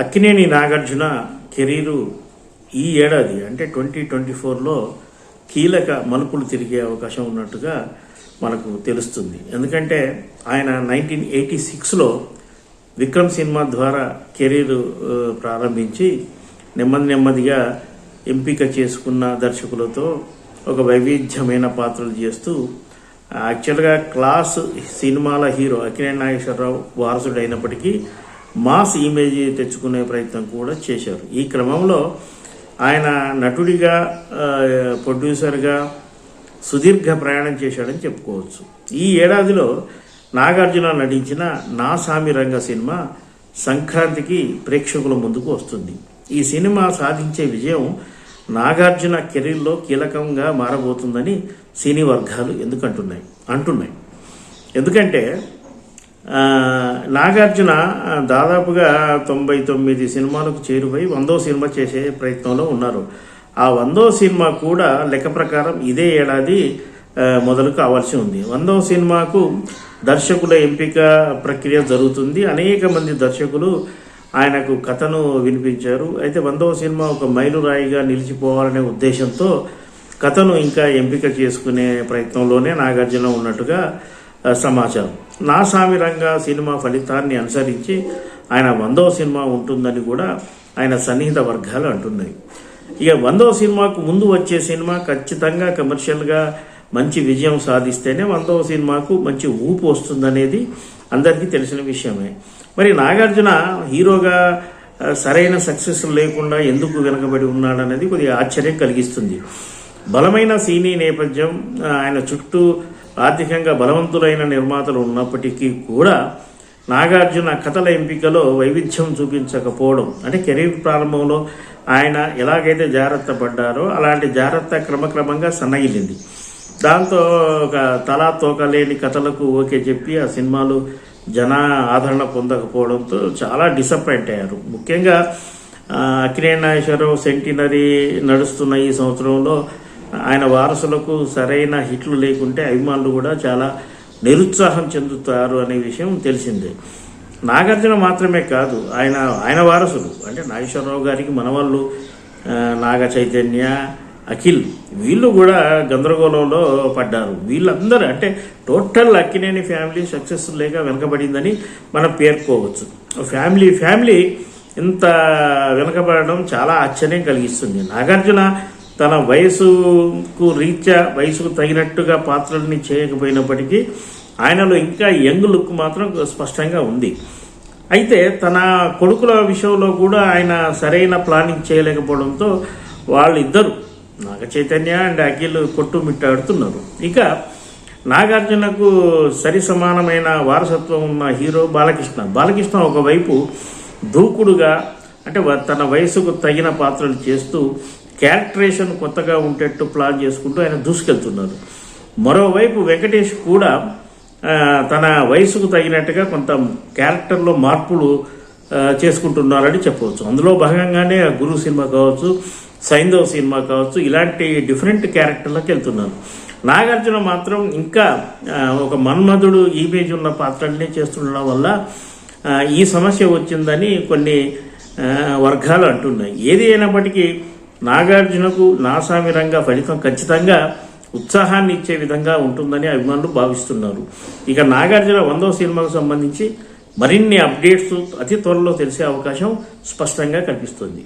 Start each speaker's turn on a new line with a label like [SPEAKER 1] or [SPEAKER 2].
[SPEAKER 1] Akkineni Nagarjuna career ఈ ఏడాది అంటే 2024లో కీలక మలుపులు తిరిగే అవకాశం ఉన్నట్టుగా మనకు తెలుస్తుంది. ఎందుకంటే ఆయన 1986లో విక్రమ్ సినిమా ద్వారా కెరీరు ప్రారంభించి నెమ్మదిగా ఎంపిక చేసుకున్న దర్శకులతో ఒక వైవిధ్యమైన పాత్రలు చేస్తూ యాక్చువల్గా క్లాస్ సినిమాల హీరో అక్కినేని నాగేశ్వరరావు వారసుడు అయినప్పటికీ మాస్ ఇమేజ్ తెచ్చుకునే ప్రయత్నం కూడా చేశారు. ఈ క్రమంలో ఆయన నటుడిగా ప్రొడ్యూసర్గా సుదీర్ఘ ప్రయాణం చేశాడని చెప్పుకోవచ్చు. ఈ ఏడాదిలో నాగార్జున నటించిన నా సామి రంగ సినిమా సంక్రాంతికి ప్రేక్షకుల ముందుకు వస్తుంది. ఈ సినిమా సాధించే విజయం నాగార్జున కెరీర్లో కీలకంగా మారబోతుందని సినీ వర్గాలు అంటున్నాయి. ఎందుకంటే నాగార్జున దాదాపుగా 99 సినిమాలకు చేరువై 100వ సినిమా చేసే ప్రయత్నంలో ఉన్నారు. ఆ 100వ సినిమా కూడా లెక్క ప్రకారం ఇదే ఏడాది మొదలు కావాల్సి ఉంది. 100వ సినిమాకు దర్శకుల ఎంపిక ప్రక్రియ జరుగుతుంది. అనేక మంది దర్శకులు ఆయనకు కథను వినిపించారు. అయితే 100వ సినిమా ఒక మైలురాయిగా నిలిచిపోవాలనే ఉద్దేశంతో కథను ఇంకా ఎంపిక చేసుకునే ప్రయత్నంలోనే నాగార్జున ఉన్నట్టుగా సమాచారం. నా సామి రంగ సినిమా ఫలితాన్ని అనుసరించి ఆయన 100వ సినిమా ఉంటుందని కూడా ఆయన సన్నిహిత వర్గాలు అంటున్నాయి. ఇక 100వ సినిమాకు ముందు వచ్చే సినిమా ఖచ్చితంగా కమర్షియల్గా మంచి విజయం సాధిస్తేనే 100వ సినిమాకు మంచి ఊపు వస్తుందనేది అందరికీ తెలిసిన విషయమే. మరి నాగార్జున హీరోగా సరైన సక్సెస్ లేకుండా ఎందుకు వెనకబడి ఉన్నాడనేది కొద్దిగా ఆశ్చర్యం కలిగిస్తుంది. బలమైన సినీ నేపథ్యం, ఆయన చుట్టూ ఆర్థికంగా బలవంతులైన నిర్మాతలు ఉన్నప్పటికీ కూడా నాగార్జున కథల ఎంపికలో వైవిధ్యం చూపించకపోవడం, అంటే కెరీర్ ప్రారంభంలో ఆయన ఎలాగైతే జాగ్రత్త పడ్డారో అలాంటి జాగ్రత్త క్రమక్రమంగా సన్నగిలింది. దాంతో ఒక తలా తోక లేని కథలకు ఓకే చెప్పి ఆ సినిమాలు జన ఆదరణ పొందకపోవడంతో చాలా డిసప్పాయింట్ అయ్యారు. ముఖ్యంగా అక్కినేని నాగేశ్వరరావు సెంటినరీ నడుస్తున్న ఈ సంవత్సరంలో ఆయన వారసులకు సరైన హిట్లు లేకుంటే అభిమానులు కూడా చాలా నిరుత్సాహం చెందుతారు అనే విషయం తెలిసిందే. నాగార్జున మాత్రమే కాదు, ఆయన వారసులు అంటే నాగేశ్వరరావు గారికి మనవాళ్ళు నాగ చైతన్య, అఖిల్ వీళ్ళు కూడా గందరగోళంలో పడ్డారు. వీళ్ళందరూ అంటే టోటల్ అక్కినేని ఫ్యామిలీ సక్సెస్ లేక వెనకబడిందని మనం పేర్కోవచ్చు. ఫ్యామిలీ ఇంత వెనకబడడం చాలా ఆశ్చర్యం కలిగిస్తుంది. నాగార్జున తన వయసుకు తగినట్టుగా పాత్రల్ని చేయకపోయినప్పటికీ ఆయనలో ఇంకా యంగ్ లుక్ మాత్రం స్పష్టంగా ఉంది. అయితే తన కొడుకుల విషయంలో కూడా ఆయన సరైన ప్లానింగ్ చేయలేకపోవడంతో వాళ్ళిద్దరూ నాగ చైతన్య అండ్ అఖిల్ కొట్టుమిట్టాడుతున్నారు. ఇక నాగార్జునకు సరి సమానమైన వారసత్వం ఉన్న హీరో బాలకృష్ణ ఒకవైపు దూకుడుగా అంటే తన వయసుకు తగిన పాత్రలు చేస్తూ క్యారెక్టరేషన్ కొత్తగా ఉండేట్టు ప్లాన్ చేసుకుంటూ ఆయన దూసుకెళ్తున్నారు. మరోవైపు వెంకటేష్ కూడా తన వయసుకు తగినట్టుగా కొంత క్యారెక్టర్లో మార్పులు చేసుకుంటున్నారని చెప్పవచ్చు. అందులో భాగంగానే గురు సినిమా కావచ్చు, సైంధవ్ సినిమా కావచ్చు, ఇలాంటి డిఫరెంట్ క్యారెక్టర్లకు వెళ్తున్నారు. నాగార్జున మాత్రం ఇంకా ఒక మన్మధుడు ఇమేజ్ ఉన్న పాత్రల్ని చేస్తుండడం వల్ల ఈ సమస్య వచ్చిందని కొన్ని వర్గాలు అంటున్నాయి. ఏది అయినప్పటికీ నాగార్జునకు నా సామి రంగ ఫలితం ఖచ్చితంగా ఉత్సాహాన్ని ఇచ్చే విధంగా ఉంటుందని అభిమానులు భావిస్తున్నారు. ఇక నాగార్జున 100వ సినిమాకు సంబంధించి మరిన్ని అప్డేట్స్ అతి త్వరలో తెలిసే అవకాశం స్పష్టంగా కనిపిస్తుంది.